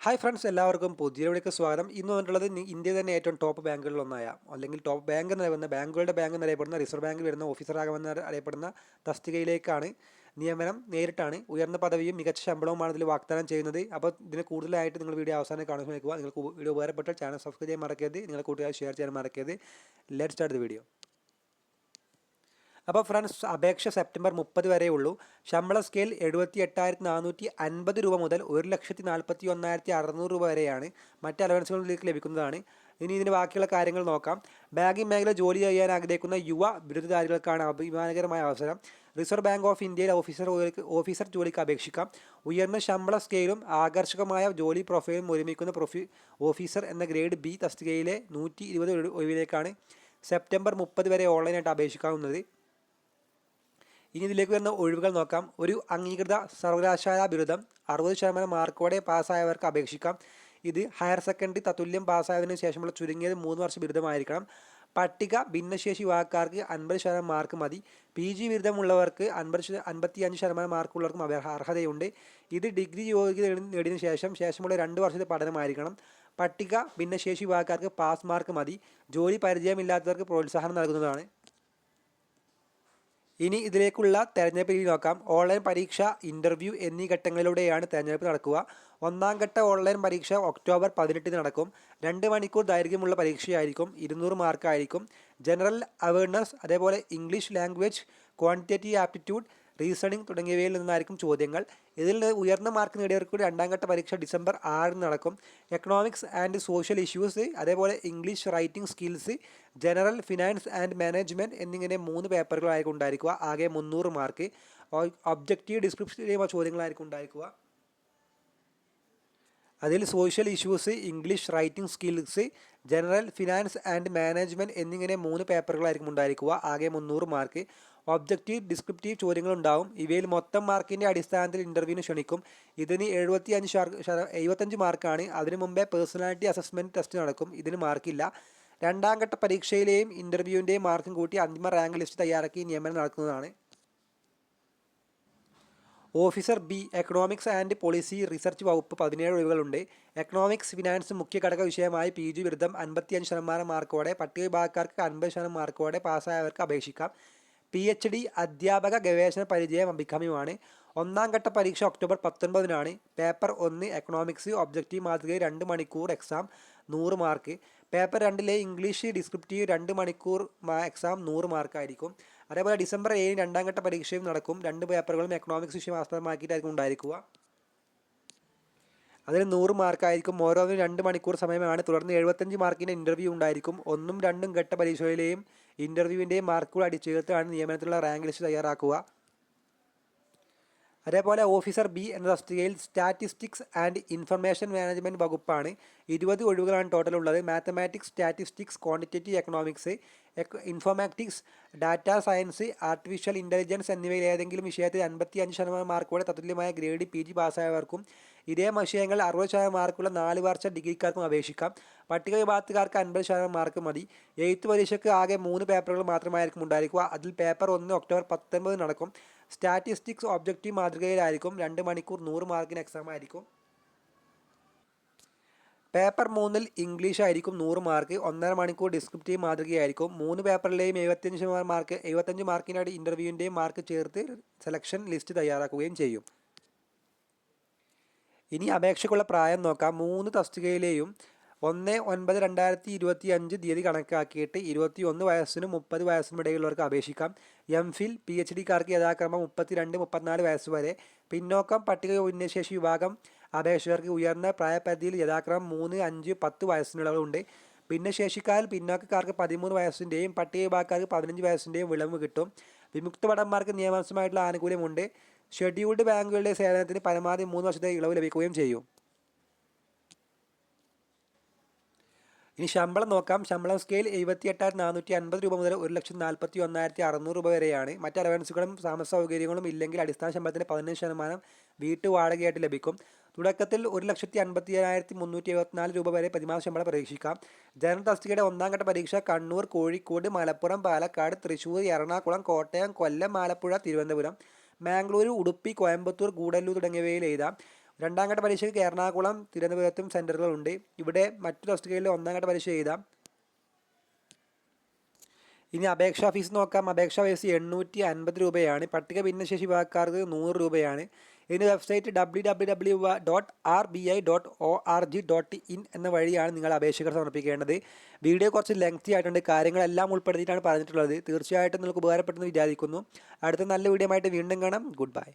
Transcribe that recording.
Hi friends, എല്ലാവർക്കും പുതിയവിടേക്ക് സ്വാഗതം. ഇന്ന് വന്നിട്ടുള്ളത് ഇന്ത്യയിൽ തന്നെ ഏറ്റവും ടോപ്പ് ബാങ്കുകളിലൊന്നായ അല്ലെങ്കിൽ ടോപ്പ് ബാങ്ക് എന്നറിയപ്പെടുന്ന ബാങ്കുകളുടെ ബാങ്ക് എന്നറിയപ്പെടുന്ന റിസർവ് ബാങ്കിൽ വരുന്ന ഓഫീസറാകുമെന്ന് അറിയപ്പെടുന്ന തസ്തികയിലേക്കാണ് നിയമനം. നേരിട്ടാണ്. ഉയർന്ന പദവിയും മികച്ച ശമ്പളവുമാണ് ഇതിൽ വാഗ്ദാനം ചെയ്യുന്നത്. അപ്പോൾ ഇതിന് കൂടുതലായിട്ട് നിങ്ങൾ വീഡിയോ അവസാനം കാണാൻ ശ്രമിക്കുക. നിങ്ങൾക്ക് വീഡിയോ ഉപകാരപ്പെട്ടാൽ ചാനൽ സബ്സ്ക്രൈബ് ചെയ്യാൻ മറക്കരുത്. നിങ്ങളുടെ കൂട്ടുകാർ ഷെയർ ചെയ്യാൻ മറക്കരുത്. Let's start the video. അപ്പോൾ ഫ്രണ്ട്സ്, അപേക്ഷ സെപ്റ്റംബർ 30 വരെ ഉള്ളൂ. ശമ്പള സ്കെയിൽ 78,450 രൂപ മുതൽ 1,41,600 രൂപ വരെയാണ്. മറ്റ് അലവൻസുകളിലേക്ക് ലഭിക്കുന്നതാണ്. ഇനി ഇതിന് ബാക്കിയുള്ള കാര്യങ്ങൾ നോക്കാം. ബാങ്കിംഗ് മേഖല ജോലി ചെയ്യാൻ ആഗ്രഹിക്കുന്ന യുവ ബിരുദധാരികൾക്കാണ് അഭിമാനകരമായ അവസരം. റിസർവ് ബാങ്ക് ഓഫ് ഇന്ത്യയിൽ ഓഫീസർ ജോലിക്ക് അപേക്ഷിക്കാം. ഉയർന്ന ശമ്പള സ്കെയിലും ആകർഷകമായ ജോലി പ്രൊഫൈലും ഒരുമിക്കുന്ന ഓഫീസർ എന്ന ഗ്രേഡ് ബി തസ്തികയിലെ 120 ഒഴിവിലേക്കാണ് സെപ്റ്റംബർ 30 വരെ ഓൺലൈനായിട്ട് അപേക്ഷിക്കാവുന്നത്. ഇനി ഇതിലേക്ക് വരുന്ന ഒഴിവുകൾ നോക്കാം. ഒരു അംഗീകൃത സർവകലാശാല ബിരുദം 60% മാർക്കോടെ പാസ്സായവർക്ക് അപേക്ഷിക്കാം. ഇത് ഹയർ സെക്കൻഡറി തത്തുല്യം പാസ്സായതിനു ശേഷമുള്ള ചുരുങ്ങിയത് 3 വർഷ ബിരുദമായിരിക്കണം. പട്ടിക ഭിന്നശേഷി വിഭാഗക്കാർക്ക് 50% മാർക്ക് മതി. PG ബിരുദമുള്ളവർക്ക് 55% മാർക്കുള്ളവർക്കും അർഹതയുണ്ട്. ഇത് ഡിഗ്രി യോഗ്യത നേടിയതിനു ശേഷമുള്ള 2 വർഷത്തെ പഠനമായിരിക്കണം. പട്ടിക ഭിന്നശേഷി വിഭാഗക്കാർക്ക് പാസ് മാർക്ക് മതി. ജോലി പരിചയമില്ലാത്തവർക്ക് പ്രോത്സാഹനം നൽകുന്നതാണ്. ഇനി ഇതിലേക്കുള്ള തെരഞ്ഞെടുപ്പ് രീതി നോക്കാം. ഓൺലൈൻ പരീക്ഷ, ഇൻ്റർവ്യൂ എന്നീ ഘട്ടങ്ങളിലൂടെയാണ് തെരഞ്ഞെടുപ്പ് നടക്കുക. ഒന്നാം ഘട്ട ഓൺലൈൻ പരീക്ഷ ഒക്ടോബർ 18 നടക്കും. 2 മണിക്കൂർ ദൈർഘ്യമുള്ള പരീക്ഷയായിരിക്കും. 200 മാർക്കായിരിക്കും. ജനറൽ അവയർനെസ്, അതേപോലെ English language, quantitative aptitude, reasoning തുടങ്ങിയവയിൽ നിന്നായിരിക്കും ചോദ്യങ്ങൾ. ഇതിൽ ഉയർന്ന മാർക്ക് നേടിയവർക്ക് രണ്ടാം ഘട്ട പരീക്ഷ ഡിസംബർ 6 നടക്കും. എക്കണോമിക്സ് ആൻഡ് സോഷ്യൽ ഇഷ്യൂസ്, അതേപോലെ English writing skills, general finance and management എന്നിങ്ങനെ 3 പേപ്പറുകളായിരിക്കും ഉണ്ടായിരിക്കുക. ആകെ 300 മാർക്ക്. ഒബ്ജക്റ്റീവ് ഡിസ്ക്രിപ്റ്റീവ് ചോദ്യങ്ങളായിരിക്കും ഉണ്ടായിരിക്കുക. അതിൽ social issues, English writing skills, general finance and management എന്നിങ്ങനെ 3 പേപ്പറുകളായിരിക്കും ഉണ്ടായിരിക്കുക. ആകെ 300 മാർക്ക്. Objective descriptive ചോദ്യങ്ങളുണ്ടാവും. ഇവയിൽ മൊത്തം മാർക്കിൻ്റെ അടിസ്ഥാനത്തിൽ ഇൻ്റർവ്യൂവിന് ക്ഷണിക്കും. ഇതിന് 75 മാർക്കാണ്. അതിനു മുമ്പേ പേഴ്സണാലിറ്റി അസസ്മെൻറ്റ് ടെസ്റ്റ് നടക്കും. ഇതിന് മാർക്കില്ല. രണ്ടാം ഘട്ട പരീക്ഷയിലെയും ഇൻ്റർവ്യൂവിൻ്റെയും മാർക്കും കൂട്ടി അന്തിമ റാങ്ക് ലിസ്റ്റ് തയ്യാറാക്കി നിയമനം നടക്കുന്നതാണ്. Officer B, economics and policy research വകുപ്പ് 17 ഒഴിവുകളുണ്ട്. എക്കണോമിക്സ് ഫിനാൻസ് മുഖ്യ ഘടക വിഷയമായി PG ബിരുദം 55% മാർക്കോടെ, പട്ടിക വിഭാഗക്കാർക്ക് 50% മാർക്കോടെ പാസ്സായവർക്ക് അപേക്ഷിക്കാം. PhD അധ്യാപക ഗവേഷണ പരിചയം അഭികാമ്യമാണ്. ഒന്നാം ഘട്ട പരീക്ഷ ഒക്ടോബർ 19 പേപ്പർ 1 എക്കണോമിക്സ് ഒബ്ജക്റ്റീവ് മാതൃകയിൽ 2 മണിക്കൂർ exam 100 mark. Paper 2 English descriptive 2 മണിക്കൂർ എക്സാം 100 മാർക്കായിരിക്കും. അതേപോലെ ഡിസംബർ 7 രണ്ടാം ഘട്ട പരീക്ഷയും നടക്കും. 2 പേപ്പറുകളും എക്കണോമിക്സ് വിഷയം ആസ്പദമാക്കിയിട്ടായിരിക്കും ഉണ്ടായിരിക്കുക. അതിൽ 100 മാർക്കായിരിക്കും. ഓരോന്നിനും 2 മണിക്കൂർ സമയമാണ്. തുടർന്ന് 75 മാർക്കിൻ്റെ ഇൻ്റർവ്യൂ ഉണ്ടായിരിക്കും. 1ഉം 2ഉം ഘട്ട പരീക്ഷയിലെയും ഇൻ്റർവ്യൂവിൻ്റെയും മാർക്കുകൾ അടിച്ചേർത്താണ് നിയമനത്തിലുള്ള റാങ്ക് ലിസ്റ്റ് തയ്യാറാക്കുക. അതേപോലെ ഓഫീസർ ബി എന്ന തസ്തികയിൽ സ്റ്റാറ്റിസ്റ്റിക്സ് ആൻഡ് ഇൻഫർമേഷൻ മാനേജ്മെൻറ്റ് വകുപ്പാണ്. 20 ഒഴിവുകളാണ് ടോട്ടൽ ഉള്ളത്. Mathematics, statistics, quantitative economics, informatics, data science, artificial intelligence എന്നിവയിൽ ഏതെങ്കിലും വിഷയത്തിൽ 55% മാർക്കോടെ തത്തുല്യമായ ഗ്രേഡ് PG പാസ്സായവർക്കും ഇതേ വിഷയങ്ങൾ 60% മാർക്കുള്ള 4 വർഷ ഡിഗ്രിക്കാർക്കും അപേക്ഷിക്കാം. പട്ടിക വിഭാഗത്തുകാർക്ക് 50% മാർക്ക് മതി. എഴുത്ത് പരീക്ഷയ്ക്ക് ആകെ 3 പേപ്പറുകൾ മാത്രമായിരിക്കും ഉണ്ടായിരിക്കുക. അതിൽ പേപ്പർ 1 ഒക്ടോബർ 19 നടക്കും. Statistics objective മാതൃകയിലായിരിക്കും. 2 മണിക്കൂർ 100 മാർക്കിന് എക്സാം ആയിരിക്കും. പേപ്പർ 3 ഇംഗ്ലീഷ് ആയിരിക്കും. 100 മാർക്ക്. 1.5 മണിക്കൂർ ഡിസ്ക്രിപ്റ്റീവ് മാതൃകയായിരിക്കും. 3 പേപ്പറിലെയും 75 മാർക്കിനായി ഇൻ്റർവ്യൂവിൻ്റെയും മാർക്ക് ചേർത്ത് സെലക്ഷൻ ലിസ്റ്റ് തയ്യാറാക്കുകയും ചെയ്യും. ഇനി അപേക്ഷയ്ക്കുള്ള പ്രായം നോക്കാം. 3 തസ്തികയിലെയും 1/9/2025 തീയതി കണക്കാക്കിയിട്ട് 21 വയസ്സിനും 30 വയസ്സിനും ഇടയിലുള്ളവർക്ക് അപേക്ഷിക്കാം. MPhil PhDക്കാർക്ക് യഥാക്രമം 32-34 വയസ്സ് വരെ. പിന്നോക്കം പട്ടിക ഭിന്നശേഷി വിഭാഗം അപേക്ഷകർക്ക് ഉയർന്ന പ്രായപരിധിയിൽ യഥാക്രമം 3, 5, 10 വയസ്സിനുള്ളവരുണ്ട്. ഭിന്നശേഷിക്കാരിൽ പിന്നോക്കക്കാർക്ക് 13 വയസ്സിൻ്റെയും പട്ടിക വിഭാഗക്കാർക്ക് 15 വയസ്സിൻ്റെയും ഇളവ് കിട്ടും. വിമുക്ത ഭടന്മാർക്ക് നിയമാനുസൃതമായിട്ടുള്ള ആനുകൂല്യമുണ്ട്. ഷെഡ്യൂൾഡ് ബാങ്കുകളുടെ സേവനത്തിന് പരമാവധി 3 വർഷത്തെ ഇളവ് ലഭിക്കുകയും ചെയ്യും. ഇനി ശമ്പളം നോക്കാം. ശമ്പളം സ്കെയിൽ 78,450 രൂപ മുതൽ 1,41,600 രൂപ വരെയാണ്. മറ്റ് അലവൻസുകളും താമസ സൗകര്യങ്ങളും ഇല്ലെങ്കിൽ അടിസ്ഥാന ശമ്പളത്തിന് 15% വീട്ടുവാടകയായിട്ട് ലഭിക്കും. തുടക്കത്തിൽ 1,55,374 രൂപ വരെ പ്രതിമാസ ശമ്പളം പ്രതീക്ഷിക്കാം. ജനറൽ തസ്തികയുടെ ഒന്നാം ഘട്ട പരീക്ഷ കണ്ണൂർ, കോഴിക്കോട്, മലപ്പുറം, പാലക്കാട്, തൃശ്ശൂർ, എറണാകുളം, കോട്ടയം, കൊല്ലം, ആലപ്പുഴ, തിരുവനന്തപുരം, മാംഗ്ലൂരു, ഉടുപ്പി, കോയമ്പത്തൂർ, ഗൂഡല്ലൂർ തുടങ്ങിയവയിൽ എഴുതാം. രണ്ടാം ഘട്ട പരീക്ഷയ്ക്ക് എറണാകുളം, തിരുവനന്തപുരത്തും സെൻറ്ററുകളുണ്ട്. ഇവിടെ മറ്റൊരു ഹോസ്റ്റലുകളിൽ ഒന്നാം ഘട്ട പരീക്ഷ എഴുതാം. ഇനി അപേക്ഷാ ഫീസ് നോക്കാം. അപേക്ഷാ ഫീസ് 850 രൂപയാണ്. പട്ടിക ഭിന്നശേഷി വിഭാഗക്കാർക്ക് 100 രൂപയാണ്. ഇതിൻ്റെ വെബ്സൈറ്റ് www.rbi.org.in എന്ന വഴിയാണ് നിങ്ങൾ അപേക്ഷകൾ സമർപ്പിക്കേണ്ടത്. വീഡിയോ കുറച്ച് ലെങ്തി ആയിട്ടുണ്ട്, കാര്യങ്ങളെല്ലാം ഉൾപ്പെടുത്തിയിട്ടാണ് പറഞ്ഞിട്ടുള്ളത്. തീർച്ചയായിട്ടും നിങ്ങൾക്ക് ഉപകാരപ്പെട്ടെന്ന് വിചാരിക്കുന്നു. അടുത്ത നല്ല വീഡിയോ ആയിട്ട് വീണ്ടും കാണാം. Good bye.